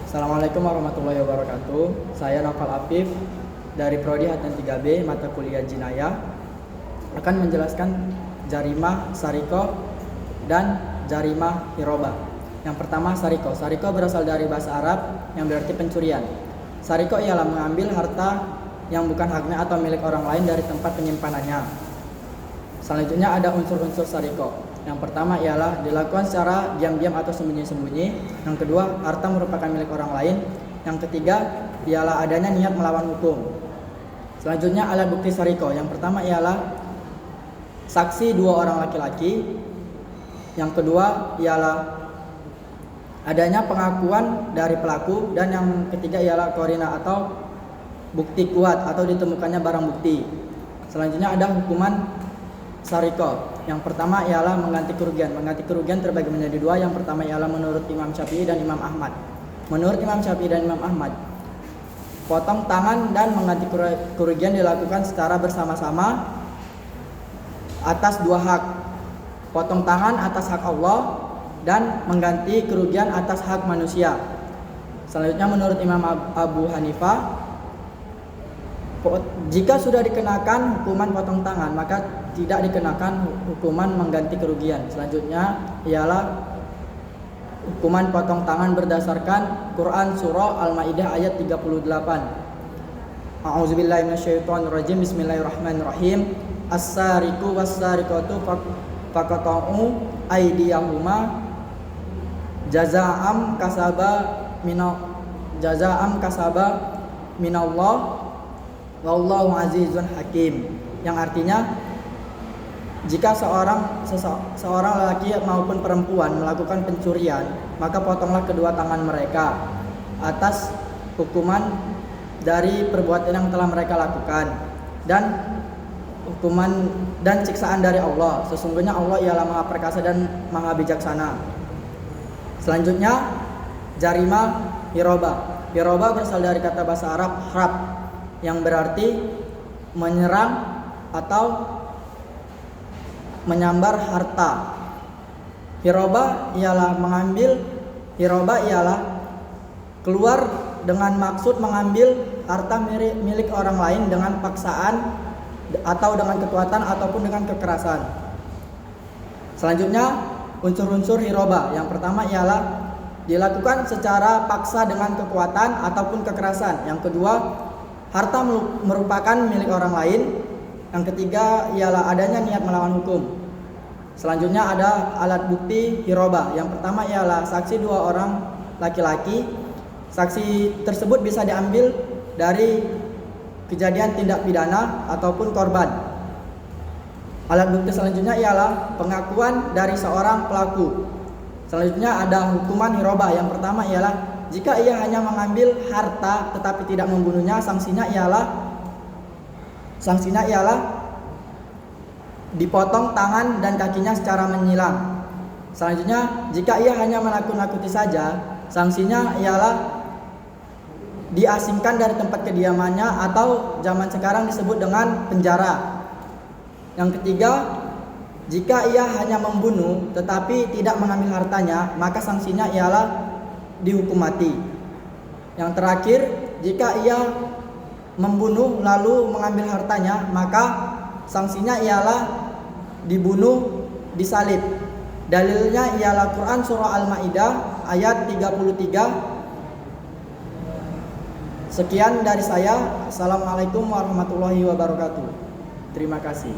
Assalamualaikum warahmatullahi wabarakatuh. Saya Nafal Afif dari Prodi Hatan 3B mata kuliah Jinayah akan menjelaskan jarimah sariko dan jarimah hiroba. Yang pertama sariko. Sariko berasal dari bahasa Arab yang berarti pencurian. Sariko ialah mengambil harta yang bukan haknya atau milik orang lain dari tempat penyimpanannya. Selanjutnya ada unsur-unsur sariko. Yang pertama ialah dilakukan secara diam-diam atau sembunyi-sembunyi. Yang kedua, harta merupakan milik orang lain. Yang ketiga, ialah adanya niat melawan hukum. Selanjutnya alat bukti sariko. Yang pertama ialah saksi dua orang laki-laki. Yang kedua ialah adanya pengakuan dari pelaku. Dan yang ketiga ialah korina atau bukti kuat atau ditemukannya barang bukti. Selanjutnya ada hukuman sariko. Yang pertama ialah mengganti kerugian. Mengganti kerugian terbagi menjadi dua. Yang pertama ialah menurut Imam Syafi'i dan Imam Ahmad. Menurut Imam Syafi'i dan Imam Ahmad, potong tangan dan mengganti kerugian dilakukan secara bersama-sama atas dua hak. Potong tangan atas hak Allah dan mengganti kerugian atas hak manusia. Selanjutnya menurut Imam Abu Hanifah, jika sudah dikenakan hukuman potong tangan, maka tidak dikenakan hukuman mengganti kerugian. Selanjutnya ialah hukuman potong tangan berdasarkan Quran surah Al-Maidah ayat 38. A'udzubillahi minasyaitonirrajim. Bismillahirrahmanirrahim. As-sariqu was-sariqatu faqata'u aydiyahuma jazaa'am kasaba minallah wallahu azizun hakim. Yang artinya, jika seorang lelaki maupun perempuan melakukan pencurian, maka potonglah kedua tangan mereka atas hukuman dari perbuatan yang telah mereka lakukan, dan hukuman dan siksaan dari Allah. Sesungguhnya Allah ialah Maha Perkasa dan Maha Bijaksana. Selanjutnya jarimah hiroba. Hiroba berasal dari kata bahasa Arab harab yang berarti menyerang atau menyambar harta. Hiroba ialah keluar dengan maksud mengambil harta milik orang lain dengan paksaan atau dengan kekuatan ataupun dengan kekerasan. Selanjutnya unsur-unsur hiroba. Yang pertama ialah dilakukan secara paksa dengan kekuatan ataupun kekerasan. Yang kedua, harta merupakan milik orang lain. Yang ketiga ialah adanya niat melawan hukum. Selanjutnya ada alat bukti hiroba. Yang pertama ialah saksi dua orang laki-laki. Saksi tersebut bisa diambil dari kejadian tindak pidana ataupun korban. Alat bukti selanjutnya ialah pengakuan dari seorang pelaku. Selanjutnya ada hukuman hiroba. Yang pertama ialah jika ia hanya mengambil harta tetapi tidak membunuhnya, sanksinya ialah dipotong tangan dan kakinya secara menyilang. Selanjutnya, jika ia hanya menakut-nakuti saja, sanksinya ialah diasingkan dari tempat kediamannya atau zaman sekarang disebut dengan penjara. Yang ketiga, jika ia hanya membunuh tetapi tidak mengambil hartanya, maka sanksinya ialah dihukum mati. Yang terakhir, jika ia membunuh lalu mengambil hartanya, maka sanksinya ialah dibunuh, disalib. Dalilnya ialah Quran surah Al-Maidah ayat 33. Sekian dari saya. Assalamualaikum warahmatullahi wabarakatuh. Terima kasih.